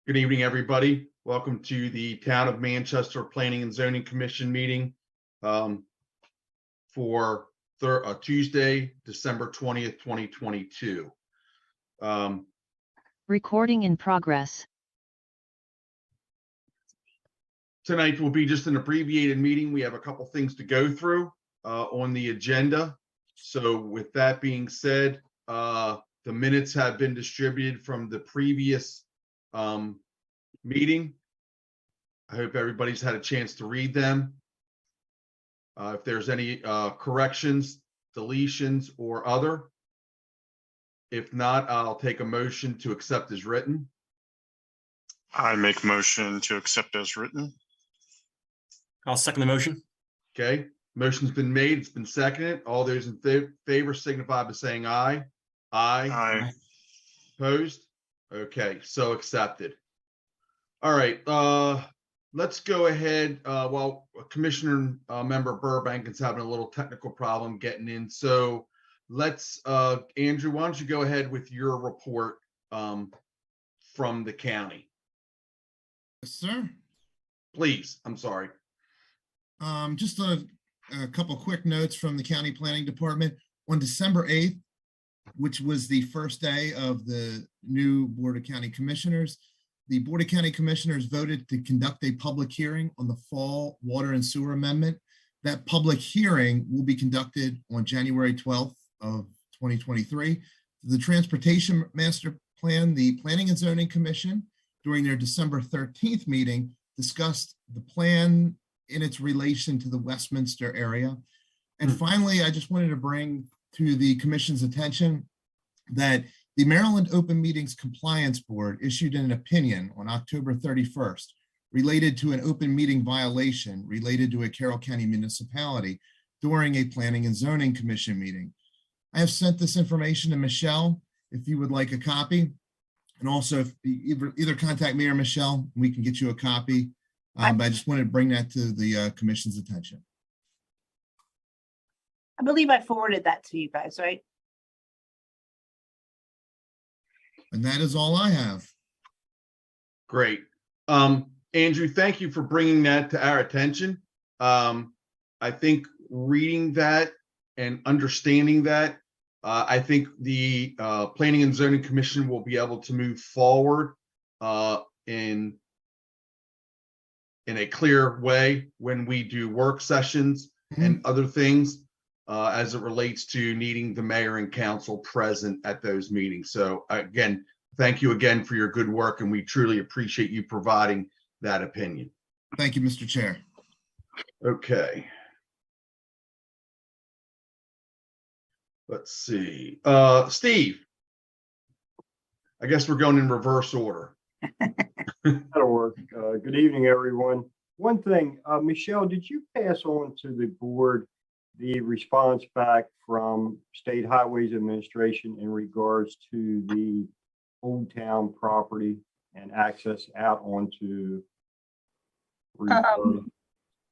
Good evening, everybody. Welcome to the Town of Manchester Planning and Zoning Commission meeting for Tuesday, December 20th, 2022. Recording in progress. Tonight will be just an abbreviated meeting. We have a couple things to go through on the agenda. So with that being said, the minutes have been distributed from the previous meeting. I hope everybody's had a chance to read them. If there's any corrections, deletions, or other. If not, I'll take a motion to accept as written. I make motion to accept as written. I'll second the motion. Okay, motion's been made, it's been seconded. All those in favor signify by saying aye. Aye. Opposed? Okay, so accepted. All right, let's go ahead. Well, Commissioner member Burbank is having a little technical problem getting in. So let's, Andrew, why don't you go ahead with your report from the county? Yes, sir. Please, I'm sorry. Just a couple quick notes from the County Planning Department. On December 8th, which was the first day of the new Board of County Commissioners, the Board of County Commissioners voted to conduct a public hearing on the Fall Water and Sewer Amendment. That public hearing will be conducted on January 12th of 2023. The Transportation Master Plan, the Planning and Zoning Commission, during their December 13th meeting, discussed the plan in its relation to the Westminster area. And finally, I just wanted to bring to the Commission's attention that the Maryland Open Meetings Compliance Board issued an opinion on October 31st related to an open meeting violation related to a Carroll County municipality during a Planning and Zoning Commission meeting. I have sent this information to Michelle if you would like a copy. And also, if either contact me or Michelle, we can get you a copy. But I just wanted to bring that to the Commission's attention. I believe I forwarded that to you guys, right? And that is all I have. Great. Andrew, thank you for bringing that to our attention. I think reading that and understanding that, I think the Planning and Zoning Commission will be able to move forward in a clear way when we do work sessions and other things as it relates to needing the mayor and council present at those meetings. So again, thank you again for your good work, and we truly appreciate you providing that opinion. Thank you, Mr. Chair. Okay. Let's see. Steve, I guess we're going in reverse order. That'll work. Good evening, everyone. One thing, Michelle, did you pass on to the board the response back from State Highways Administration in regards to the Old Town property and access out onto?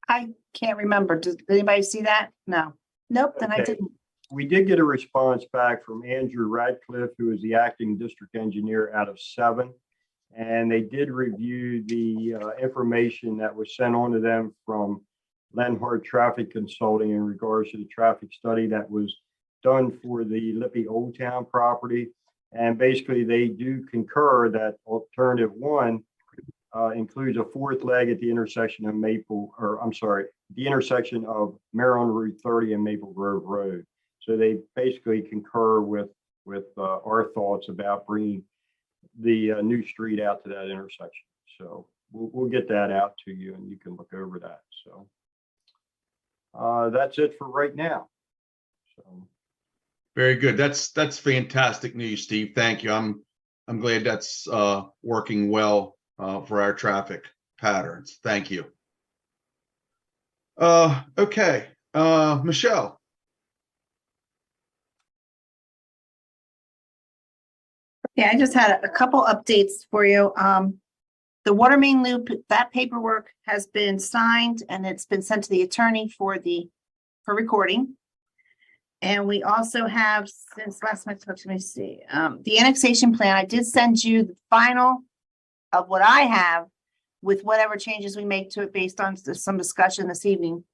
I can't remember. Does anybody see that? No. Nope, then I Okay. didn't. We did get a response back from Andrew Radcliffe, who is the acting district engineer out of 7. And they did review the information that was sent on to them from Lenhart Traffic Consulting in regards to the traffic study that was done for the Lippy Old Town property. And basically, they do concur that alternative 1 includes a 4th leg at the intersection of the intersection of Maryland Route 30 and Maple Grove Road. So they basically concur with our thoughts about bringing the new street out to that intersection. So we'll get that out to you and you can look over that. So that's it for right now. So Very good. That's fantastic news, Steve. Thank you. I'm glad that's working well for our traffic patterns. Thank you. Okay, Michelle. Yeah, I just had a couple updates for you. The water main loop, that paperwork has been signed and it's been sent to the attorney for recording. And we also have, since last month, let me see, the annexation plan. I did send you the final of what I have with whatever changes we make to it based on some discussion this evening.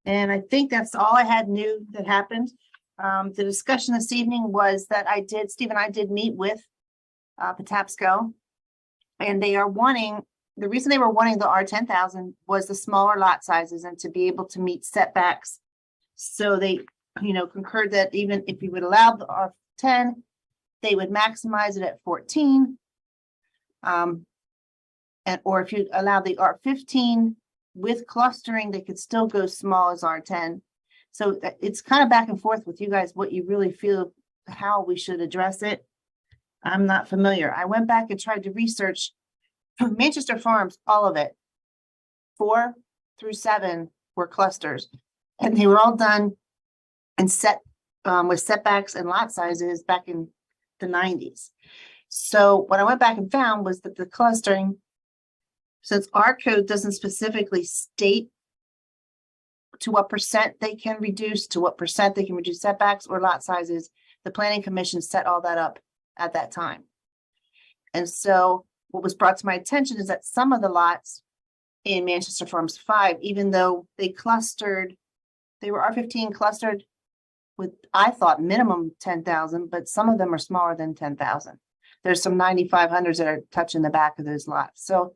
And I think that's all I had new that happened. The discussion this evening was that Steve and I did meet with Patapsco. And they are wanting, the reason they were wanting the R10,000 was the smaller lot sizes and to be able to meet setbacks. So they, concurred that even if you would allow the R10, they would maximize it at 14. Or if you allow the R15 with clustering, they could still go small as R10. So it's kind of back and forth with you guys, what you really feel, how we should address it. I'm not familiar. I went back and tried to research Manchester Farms, all of it. 4 through 7 were clusters, and they were all done and set with setbacks and lot sizes back in the 90s. So what I went back and found was that the clustering, since our code doesn't specifically state to what percent they can reduce, to what percent they can reduce setbacks or lot sizes, the planning commission set all that up at that time. And so what was brought to my attention is that some of the lots in Manchester Farms 5, even though they clustered, they were R15 clustered with, I thought, minimum 10,000, but some of them are smaller than 10,000. There's some 9,500s that are touching the back of those lots. So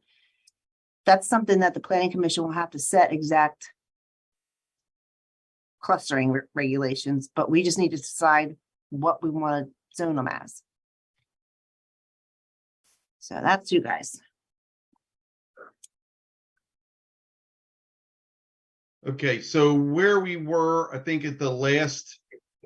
that's something that the planning commission will have to set exact clustering regulations, but we just need to decide what we want to zone them as. So that's you guys. Okay, so where we were, I think at the last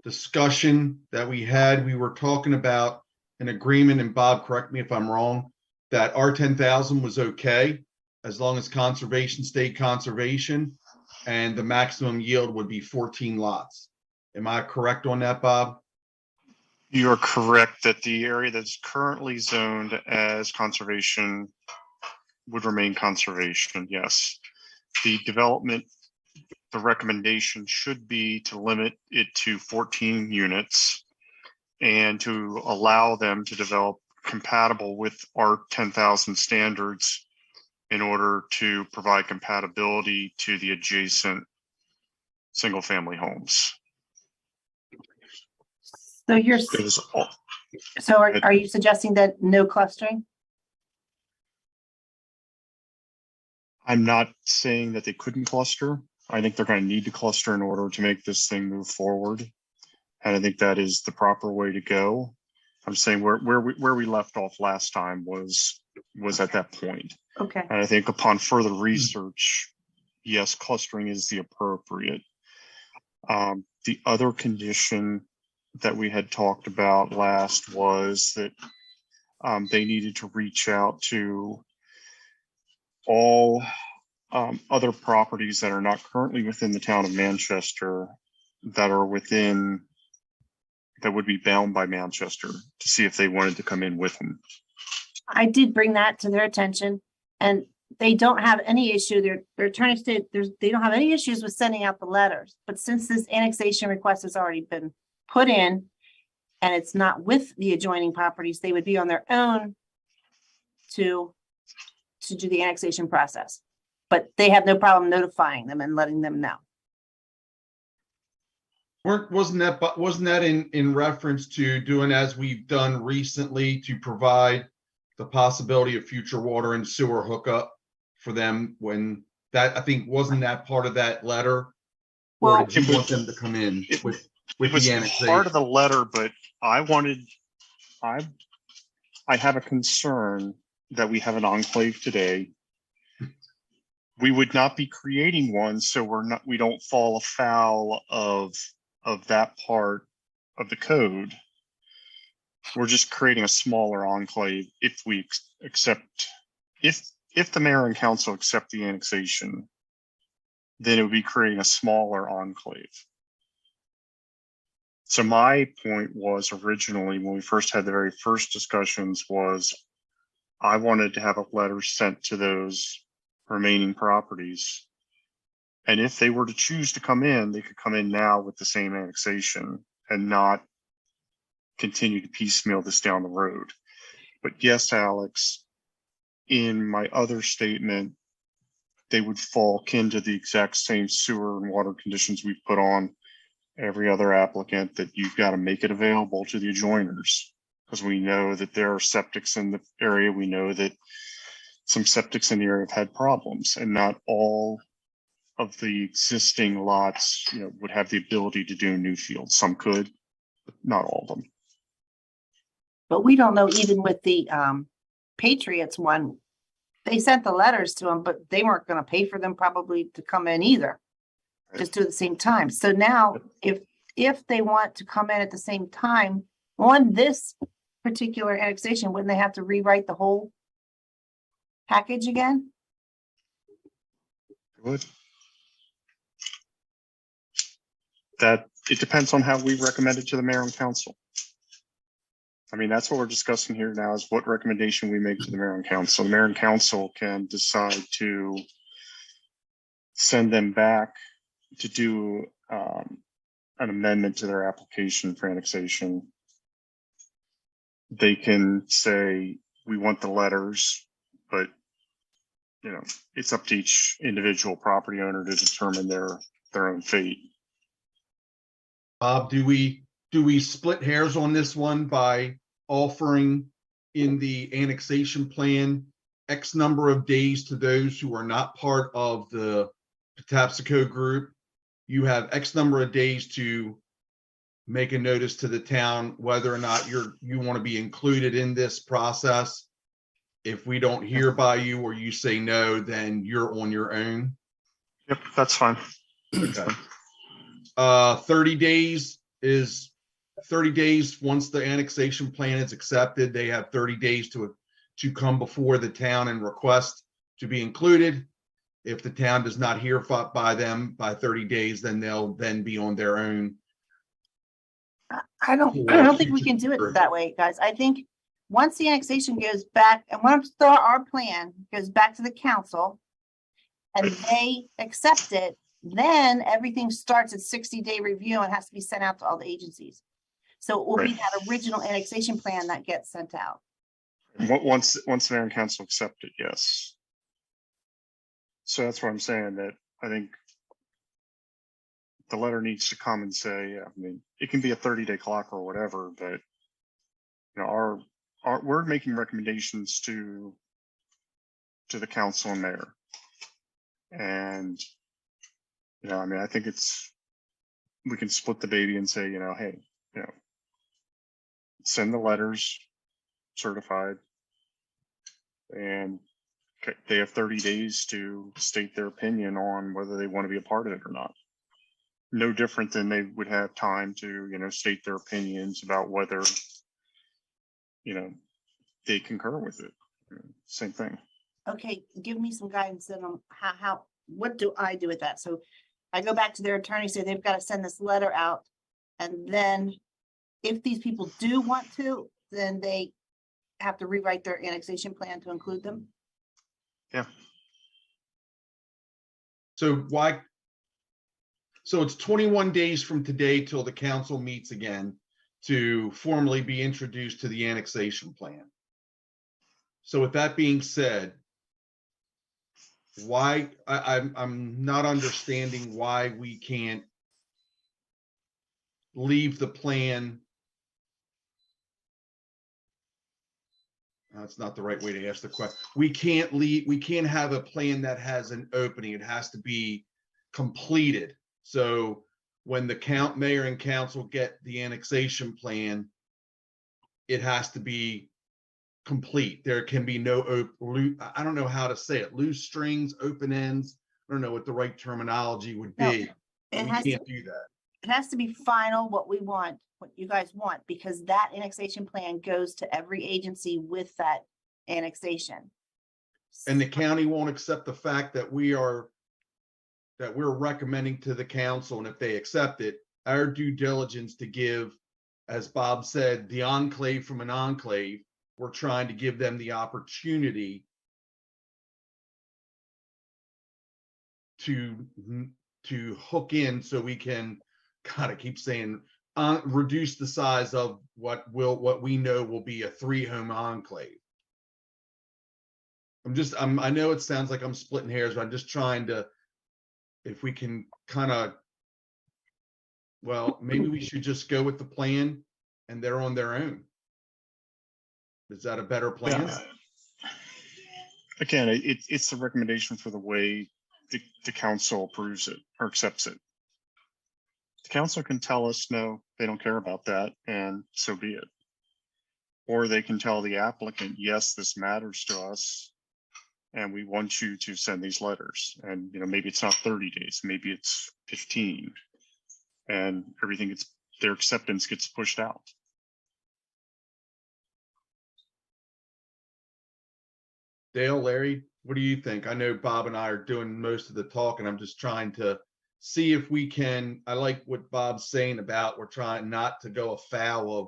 discussion that we had, we were talking about an agreement, and Bob, correct me if I'm wrong, that R10,000 was okay as long as conservation stayed conservation, and the maximum yield would be 14 lots. Am I correct on that, Bob? You're correct that the area that's currently zoned as conservation would remain conservation, yes. The development, the recommendation should be to limit it to 14 units and to allow them to develop compatible with our 10,000 standards in order to provide compatibility to the adjacent single-family homes. So you're, Because so are you suggesting that no clustering? I'm not saying that they couldn't cluster. I think they're going to need to cluster in order to make this thing move forward. And I think that is the proper way to go. I'm saying where we left off last time was at that point. Okay. And I think upon further research, yes, clustering is the appropriate. The other condition that we had talked about last was that they needed to reach out to all other properties that are not currently within the town of Manchester that are within, that would be bound by Manchester, to see if they wanted to come in with them. I did bring that to their attention, and they don't have any issue. Their attorney stated they don't have any issues with sending out the letters. But since this annexation request has already been put in and it's not with the adjoining properties, they would be on their own to do the annexation process. But they have no problem notifying them and letting them know. Wasn't that in reference to doing as we've done recently to provide the possibility of future water and sewer hookup for them when that, I think, wasn't that part of that letter? Or Well, did you want them to come in with It was the part annexation? of the letter, but I have a concern that we have an enclave today. We would not be creating one, so we don't fall afoul of that part of the code. We're just creating a smaller enclave if we accept, if the mayor and council accept the annexation, then it would be creating a smaller enclave. So my point was originally, when we first had the very first discussions, was I wanted to have a letter sent to those remaining properties. And if they were to choose to come in, they could come in now with the same annexation and not continue to piecemeal this down the road. But yes, Alex, in my other statement, they would fall akin to the exact same sewer and water conditions we've put on every other applicant, that you've got to make it available to the adjoiners. Because we know that there are septics in the area. We know that some septics in the area have had problems, and not all of the existing lots, would have the ability to do new fields. Some could, but not all of them. But we don't know, even with the Patriots one, they sent the letters to them, but they weren't gonna pay for them probably to come in either. Just do it at the same time. So now, if they want to come in at the same time on this particular annexation, wouldn't they have to rewrite the whole package again? Good. That, it depends on how we recommend it to the mayor and council. I mean, that's what we're discussing here now, is what recommendation we make to the mayor and council. The mayor and council can decide to send them back to do an amendment to their application for annexation. They can say, we want the letters, but it's up to each individual property owner to determine their own fate. Bob, do we split hairs on this one by offering in the annexation plan X number of days to those who are not part of the Patapsco group? You have X number of days to make a notice to the town whether or not you want to be included in this process. If we don't hear by you or you say no, then you're on your own. Yep, that's fine. Okay. 30 days is 30 days. Once the annexation plan is accepted, they have 30 days to come before the town and request to be included. If the town does not hear by them by 30 days, then they'll then be on their own. I don't think we can do it that way, guys. I think once the annexation goes back, and once our plan goes back to the council and they accept it, then everything starts at 60-day review and has to be sent out to all the agencies. So it will be that original annexation plan that gets sent out. Once the mayor and council accept it, yes. So that's what I'm saying, that I think the letter needs to come and say, I mean, it can be a 30-day clock or whatever, but we're making recommendations to the council and mayor. And I mean, I think we can split the baby and say, hey, send the letters certified, and they have 30 days to state their opinion on whether they want to be a part of it or not. No different than they would have time to, state their opinions about whether, they concur with it. Same thing. Okay, give me some guidance then on what do I do with that? So I go back to their attorney, say they've got to send this letter out. And then if these people do want to, then they have to rewrite their annexation plan to include them. Yeah. So it's 21 days from today till the council meets again to formally be introduced to the annexation plan. So with that being said, why I'm not understanding why we can't leave the plan. That's not the right way to ask the question. We can't have a plan that has an opening. It has to be completed. So when the mayor and council get the annexation plan, it has to be complete. There can be no I don't know how to say it, loose strings, open ends. I don't know what the right terminology would be. No, We can't do that. It has to be final, what we want, what you guys want, because that annexation plan goes to every agency with that annexation. And the county won't accept the fact that we're recommending to the council, and if they accept it, our due diligence to give, as Bob said, the enclave from an enclave. We're trying to give them the opportunity to hook in so we can, God, I keep saying reduce the size of what we know will be a 3-home enclave. I know it sounds like I'm splitting hairs, but I'm just trying to, if we can kind of, well, maybe we should just go with the plan and they're on their own. Is that a better plan? Again, it's the recommendation for the way the council approves it or accepts it. The council can tell us, no, they don't care about that, and so be it. Or they can tell the applicant, yes, this matters to us, and we want you to send these letters. And, you know, maybe it's not 30 days, maybe it's 15, and their acceptance gets pushed out. Dale, Larry, what do you think? I know Bob and I are doing most of the talking. I'm just trying to see if we can, I like what Bob's saying about we're trying not to go afoul of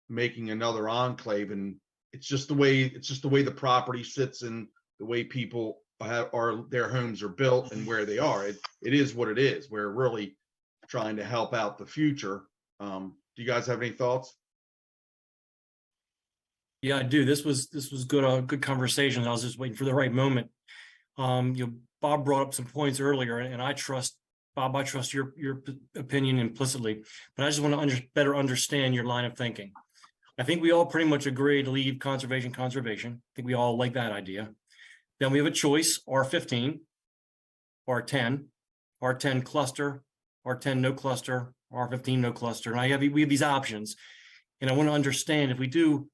making another enclave. And it's just the way the property sits and the way people their homes are built and where they are. It is what it is. We're really trying to help out the future. Do you guys have any thoughts? Yeah, I do. This was good, good conversation. I was just waiting for the right moment. Bob brought up some points earlier, and I trust Bob. I trust your opinion implicitly, but I just want to better understand your line of thinking. I think we all pretty much agree to leave conservation. I think we all like that idea. Then we have a choice: R15, R10, R10 cluster, R10 no cluster, R15 no cluster. And we have these options, and I want to understand if we do.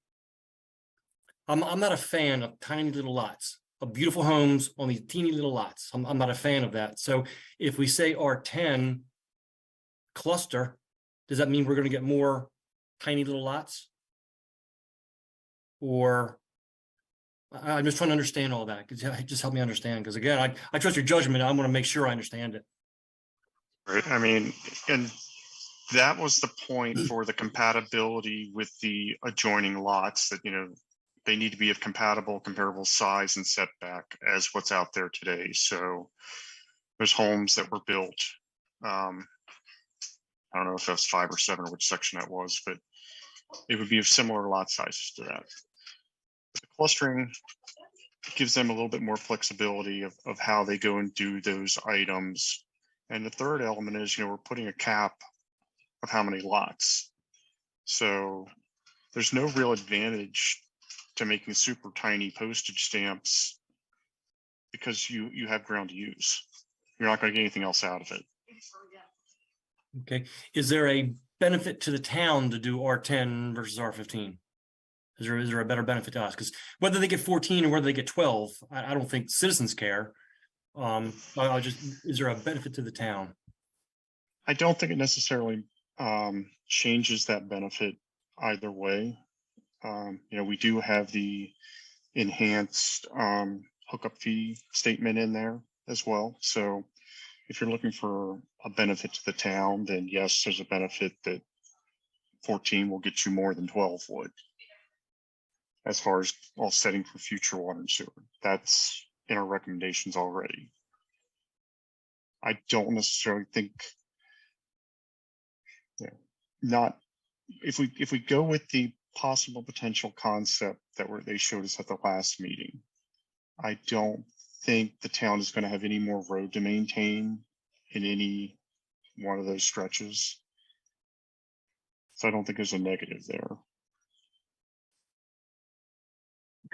I'm not a fan of tiny little lots, of beautiful homes on these teeny little lots. I'm not a fan of that. So if we say R10 cluster, does that mean we're going to get more tiny little lots? Or I'm just trying to understand all that. Just help me understand. Because again, I trust your judgment. I want to make sure I understand it. Right. I mean, and that was the point for the compatibility with the adjoining lots that, you know, they need to be of comparable size and setback as what's out there today. So there's homes that were built. I don't know if that's 5 or 7 or which section that was, but it would be of similar lot sizes to that. The clustering gives them a little bit more flexibility of how they go and do those items. And the third element is, you know, we're putting a cap of how many lots. So there's no real advantage to making super tiny postage stamps because you have ground to use. You're not going to get anything else out of it. Okay. Is there a benefit to the town to do R10 versus R15? Is there a better benefit to us? Because whether they get 14 or whether they get 12, I don't think citizens care. Is there a benefit to the town? I don't think it necessarily changes that benefit either way. You know, we do have the enhanced hookup fee statement in there as well. So if you're looking for a benefit to the town, then yes, there's a benefit that 14 will get you more than 12 would. As far as offsetting for future water and sewer, that's in our recommendations already. I don't necessarily think, if we go with the possible potential concept that they showed us at the last meeting, I don't think the town is going to have any more road to maintain in any one of those stretches. So I don't think there's a negative there.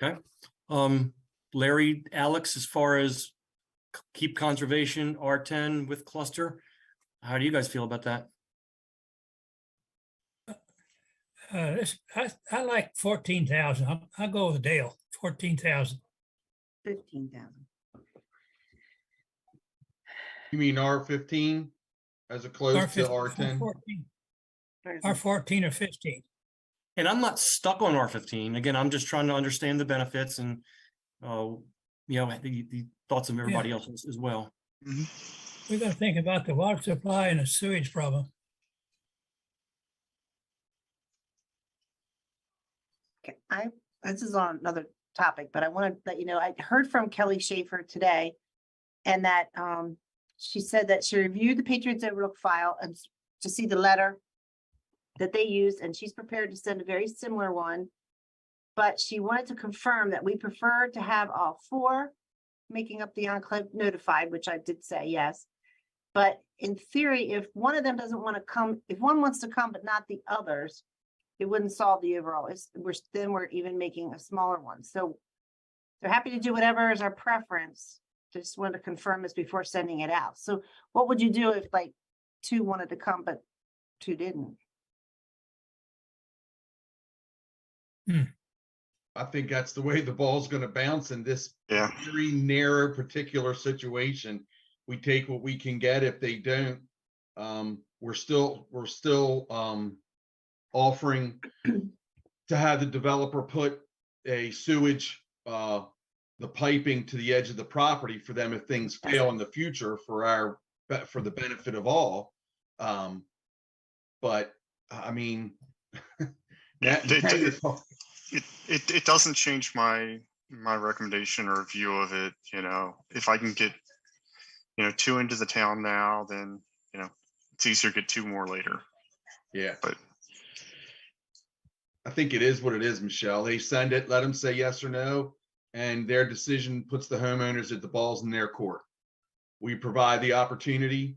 Okay. Larry, Alex, as far as keep conservation R10 with cluster, how do you guys feel about that? I like 14,000. I'll go with Dale, 14,000. 15,000. You mean R15 as a close to R10? R14 or 15. And I'm not stuck on R15. Again, I'm just trying to understand the benefits and, the thoughts of everybody else as well. Mm-hmm. We got to think about the water supply and the sewage problem. Okay, this is on another topic, but I want to let you know, I heard from Kelly Schaefer today, and that she said that she reviewed the Patriots Overlook file and to see the letter that they use, and she's prepared to send a very similar one. But she wanted to confirm that we prefer to have all four making up the enclave notified, which I did say yes. But in theory, if one of them doesn't want to come, if one wants to come but not the others, it wouldn't solve the overall. Then we're even making a smaller one. So they're happy to do whatever is our preference. Just wanted to confirm this before sending it out. So what would you do if like two wanted to come but two didn't? I think that's the way the ball's gonna bounce in this Yeah. very narrow particular situation. We take what we can get. If they don't, we're still offering to have the developer put a sewage, the piping to the edge of the property for them if things fail in the future for the benefit of all. But I mean, Yeah, that- it doesn't change my recommendation or view of it. You know, if I can get, two into the town now, then, it's easier to get two more later. yeah. But I think it is what it is, Michelle. They send it, let them say yes or no, and their decision puts the homeowners at the balls in their court. We provide the opportunity.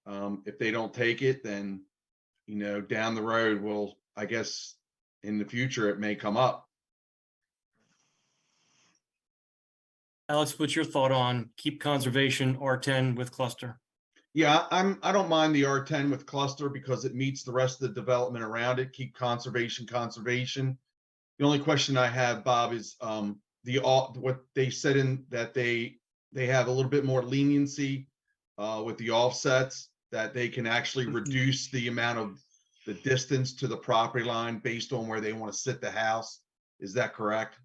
If they don't take it, then, down the road, I guess in the future, it may come up. Alex, what's your thought on keep conservation R10 with cluster? Yeah, I don't mind the R10 with cluster because it meets the rest of the development around it. Keep conservation. The only question I have, Bob, is what they said in that they have a little bit more leniency with the offsets, that they can actually reduce the amount of the distance to the property line based on where they want to sit the house. Is that correct?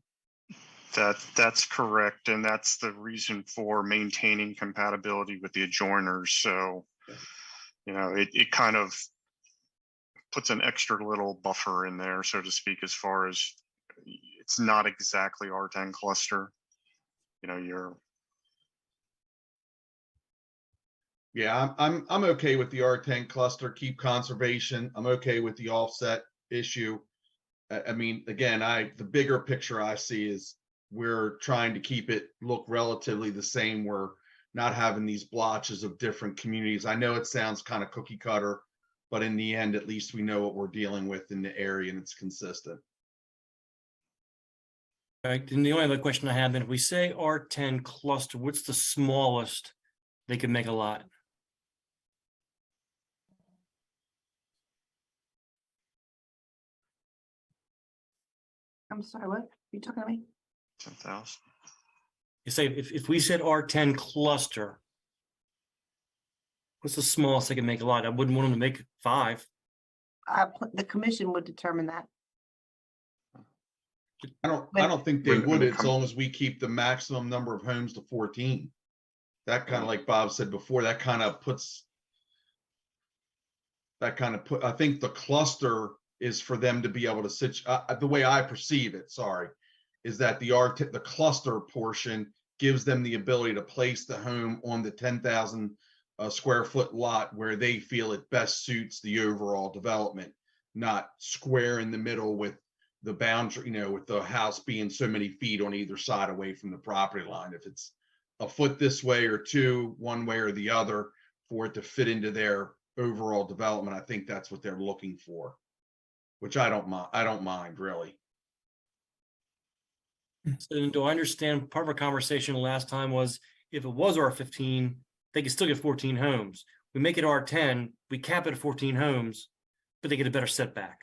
that's correct, and that's the reason for maintaining compatibility with the adjoiners. So, it kind of puts an extra little buffer in there, so to speak, as far as it's not exactly R10 cluster. Yeah, I'm okay with the R10 cluster, keep conservation. I'm okay with the offset issue. I mean, again, the bigger picture I see is we're trying to keep it look relatively the same. We're not having these blotches of different communities. I know it sounds kind of cookie cutter, but in the end, at least we know what we're dealing with in the area and it's consistent. Right. And the only other question I have, then, if we say R10 cluster, what's the smallest they could make a lot? I'm sorry, what? Are you talking to me? 10,000. You say if we said R10 cluster, what's the smallest they can make a lot? I wouldn't want them to make 5. The commission would determine that. I don't think they would, as Come- long as we keep the maximum number of homes to 14. That kind of, like Bob said before, I think the cluster is for them to be able to sit, the way I perceive it, is that the cluster portion gives them the ability to place the home on the 10,000 square foot lot where they feel it best suits the overall development, not square in the middle with the boundary, with the house being so many feet on either side away from the property line. If it's a foot this way or two, one way or the other, for it to fit into their overall development, I think that's what they're looking for, which I don't mind really. So do I understand part of our conversation last time was if it was R15, they could still get 14 homes. We make it R10, we cap it at 14 homes, but they get a better setback.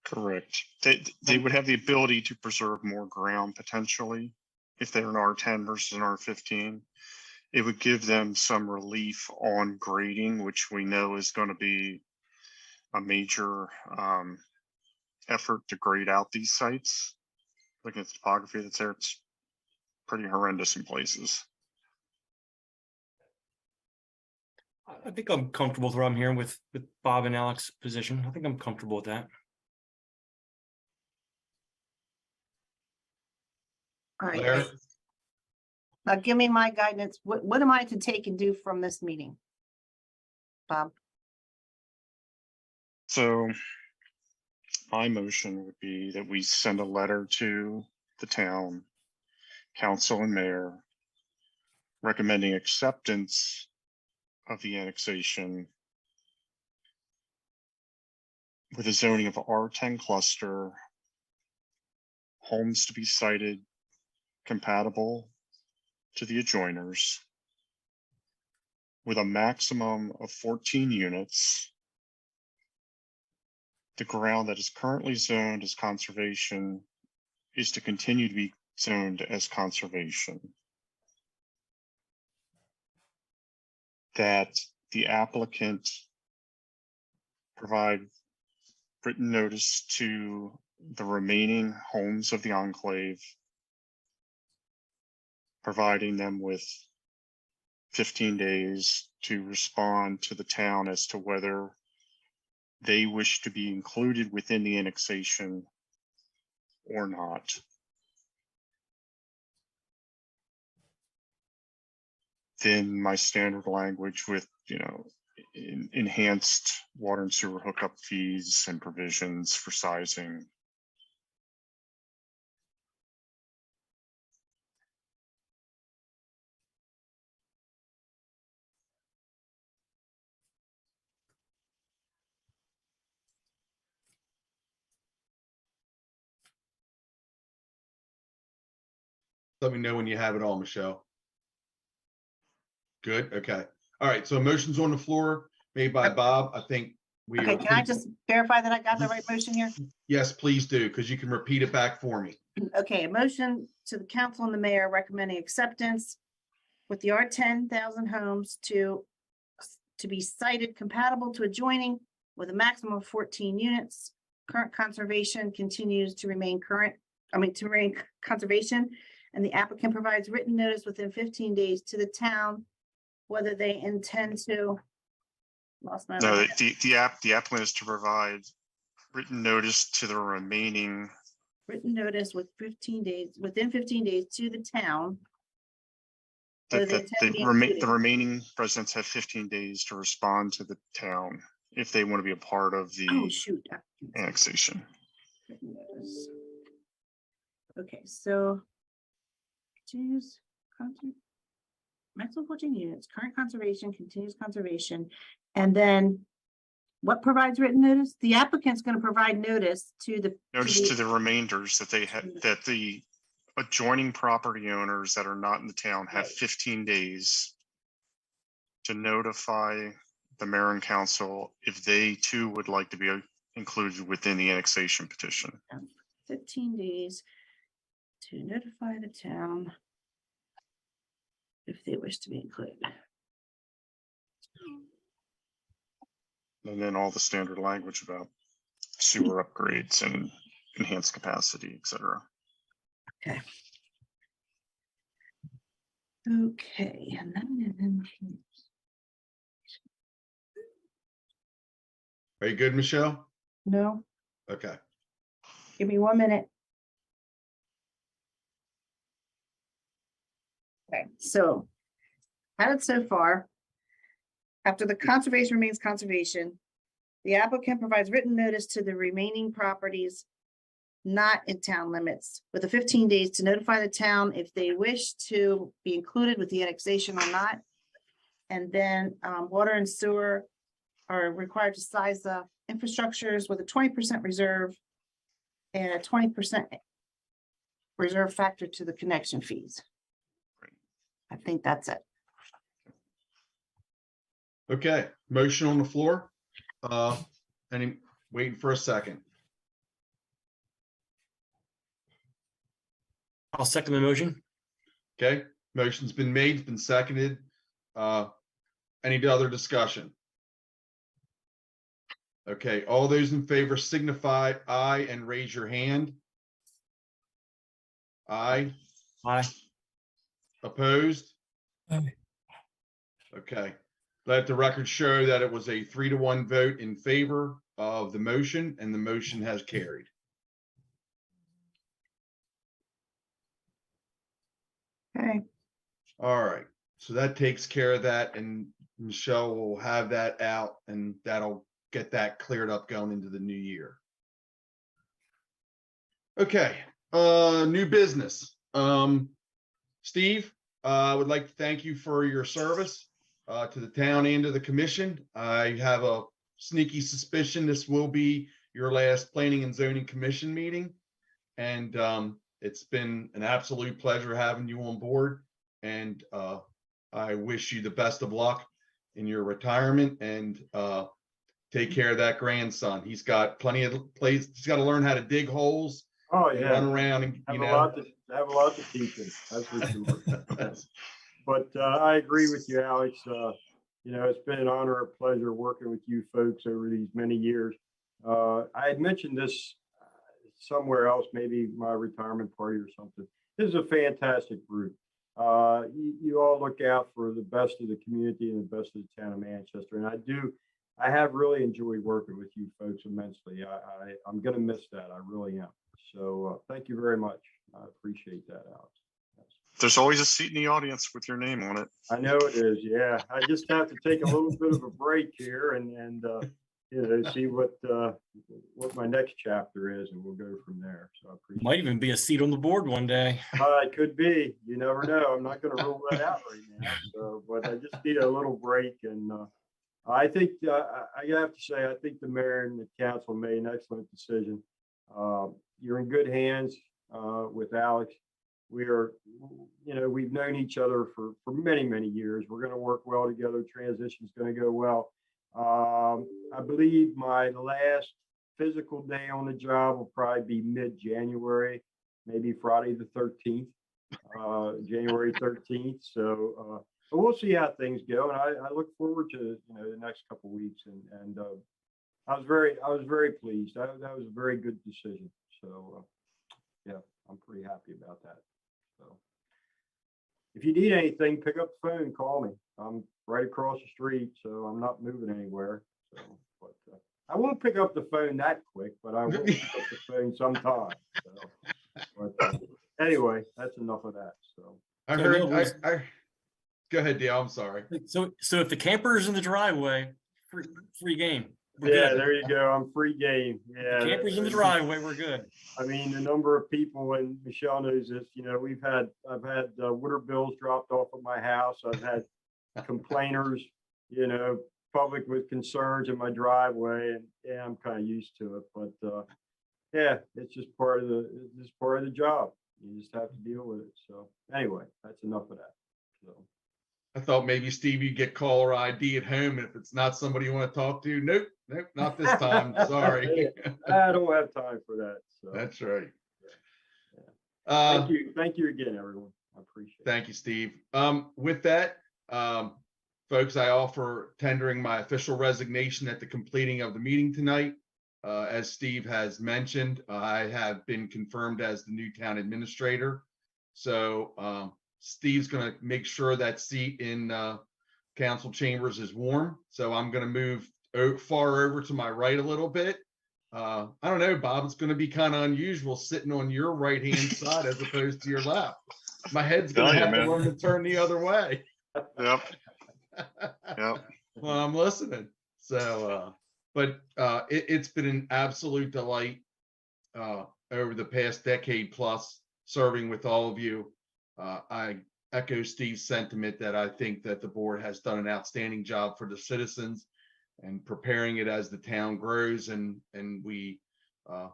Correct. They would have the ability to preserve more ground potentially if they're an R10 versus an R15. It would give them some relief on grading, which we know is going to be a major effort to grade out these sites. Looking at the topography that's there, it's pretty horrendous in places. I think I'm comfortable with where I'm here with Bob and Alex's position. I think I'm comfortable with that. All right. Larry? Now give me my guidance. What am I to take and do from this meeting? Bob? So my motion would be that we send a letter to the town council and mayor recommending acceptance of the annexation with a zoning of R10 cluster, homes to be sited compatible to the adjoiners, with a maximum of 14 units. The ground that is currently zoned as conservation is to continue to be zoned as conservation. That the applicant provide written notice to the remaining homes of the enclave, providing them with 15 days to respond to the town as to whether they wish to be included within the annexation or not. Then my standard language with, enhanced water and sewer hookup fees and provisions for sizing. Let me know when you have it all, Michelle. Good, okay. All right, so motion's on the floor made by Bob. I think we Okay, are. can I just verify that I got the right motion here? Yes, please do, because you can repeat it back for me. Okay, a motion to the council and the mayor recommending acceptance with the R10,000 homes to be sited compatible to adjoining with a maximum of 14 units. Current conservation continues to remain conservation, and the applicant provides written notice within 15 days to the town whether they intend to. Lost my. No, the applicant is to provide written notice to the remaining. Written notice within 15 days to the town. That whether they intend to be the included. remaining residents have 15 days to respond to the town if they want to be a part of Oh, the shoot. annexation. Written notice. Okay, so choose maximum 14 units, current conservation, continuous conservation, and then what provides written notice? The applicant's going to provide notice to the. Notice to the remainders that they have, that the adjoining property owners that are not in the town have Right. 15 days to notify the mayor and council if they too would like to be included within the annexation petition. 15 days to notify the town if they wish to be included. And then all the standard language about sewer upgrades and enhanced capacity, et cetera. Okay. Okay, and then. Are you good, Michelle? No, Okay. give me 1 minute. Okay, so had it so far. After the conservation remains conservation, the applicant provides written notice to the remaining properties not in town limits with the 15 days to notify the town if they wish to be included with the annexation or not. And then water and sewer are required to size the infrastructures with a 20% reserve and a 20% reserve factor to the connection fees. I think that's it. Okay, motion on the floor. Waiting for a second. I'll second the motion. Okay, motion's been made, it's been seconded. Any other discussion? Okay, all those in favor signify aye and raise your hand. Aye. Aye. Opposed? Aye. Okay, let the record show that it was a 3-1 vote in favor of the motion, and the motion has carried. Okay, All right, so that takes care of that, and Michelle will have that out, and that'll get that cleared up going into the new year. Okay, new business. Steve, I would like to thank you for your service to the town and to the commission. I have a sneaky suspicion this will be your last Planning and Zoning Commission meeting. And it's been an absolute pleasure having you on board. And I wish you the best of luck in your retirement, and take care of that grandson. He's got plenty of place. He's got to learn how to dig holes. Oh, And yeah. run around and, Have you a know. lot to teach him, that's for sure. But I agree with you, Alex. It's been an honor, a pleasure working with you folks over these many years. I had mentioned this somewhere else, maybe my retirement party or something. This is a fantastic group. You all look out for the best of the community and the best of the town of Manchester. And I have really enjoyed working with you folks immensely. I'm going to miss that. I really am. So thank you very much. I appreciate that, Alex. Yes. There's always a seat in the audience with your name on it. I know it is. Yeah. I just have to take a little bit of a break here and see what my next chapter is, and we'll go from there. So I appreciate Might even be a seat on the board one day. it could be. You never know. I'm not going to rule that out right now. So, but I just need a little break, and I think I have to say I think the mayor and the council made an excellent decision. You're in good hands with Alex. We've known each other for many, many years. We're going to work well together. Transition's going to go well. I believe my last physical day on the job will probably be mid-January, maybe Friday the 13th, January 13th. So we'll see how things go. And I look forward to, the next couple of weeks. And I was very pleased. That was a very good decision. So yeah, I'm pretty happy about that. So if you need anything, pick up the phone, call me. I'm right across the street, so I'm not moving anywhere. So, but I won't pick up the phone that quick, but I will pick up the phone sometime. So, but anyway, that's enough of that. So I So heard, in other words- go ahead, Dale. I'm sorry. So if the camper's in the driveway, free game. We're yeah, good. there you go. I'm free game. Yeah, The camper's in the driveway, we're good. I mean, the number of people, and Michelle knows this, I've had water bills dropped off at my house. I've had complainers, public with concerns in my driveway, and yeah, I'm kind of used to it, but yeah, it's just part of the job. You just have to deal with it. So anyway, that's enough of that. So. I thought maybe Steve, you get caller ID at home, and if it's not somebody you want to talk to, nope, not this time. Sorry. I don't have time for that. So That's right. Yeah. Thank you again, everyone. I appreciate it. Thank you, Steve. With that, folks, I offer tendering my official resignation at the completing of the meeting tonight. As Steve has mentioned, I have been confirmed as the new town administrator. So Steve's going to make sure that seat in council chambers is warm. So I'm going to move far over to my right a little bit. I don't know, Bob, it's going to be kind of unusual sitting on your right-hand side as opposed to your left. My head's going to have to learn to turn the other way. Yep. Yep. Well, I'm listening. So, but it's been an absolute delight over the past decade plus serving with all of you. I echo Steve's sentiment that I think that the board has done an outstanding job for the citizens and preparing it as the town grows and we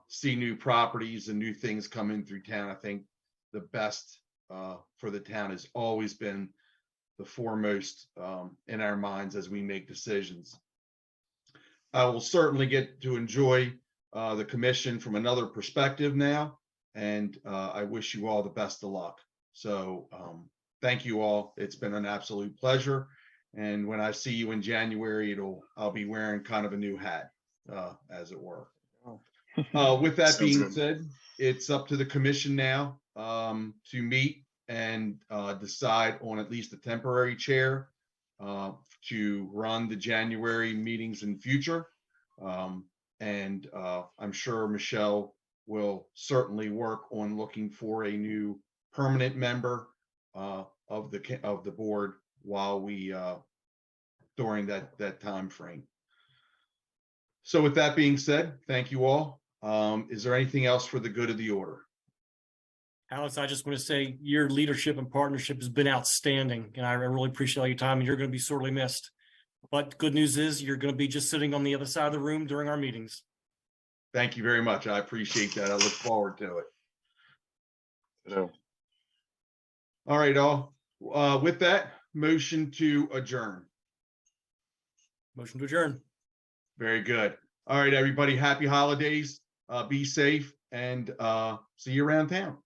see new properties and new things come in through town. I think the best for the town has always been the foremost in our minds as we make decisions. I will certainly get to enjoy the commission from another perspective now, and I wish you all the best of luck. So thank you all. It's been an absolute pleasure. And when I see you in January, I'll be wearing kind of a new hat, as it were. With that being said, it's up to the commission now to meet and decide on at least a temporary chair to run the January meetings in future. And I'm sure Michelle will certainly work on looking for a new permanent member of the board while we during that time frame. So with that being said, thank you all. Is there anything else for the good of the order? Alex, I just want to say your leadership and partnership has been outstanding, and I really appreciate all your time, and you're going to be sorely missed. But good news is you're going to be just sitting on the other side of the room during our meetings. Thank you very much. I appreciate that. I look forward to it. So, All right, all. With that, motion to adjourn. Motion to adjourn. Very good. All right, everybody. Happy holidays. Be safe and see you around town.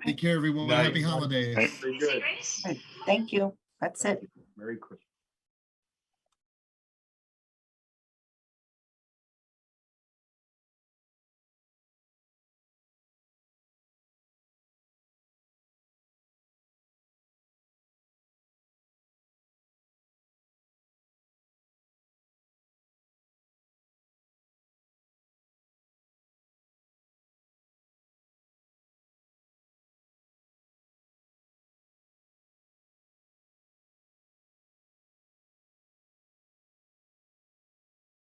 Take care, everyone. Night. Happy holidays. Right. Very good. Thank you. That's it. Merry Christmas.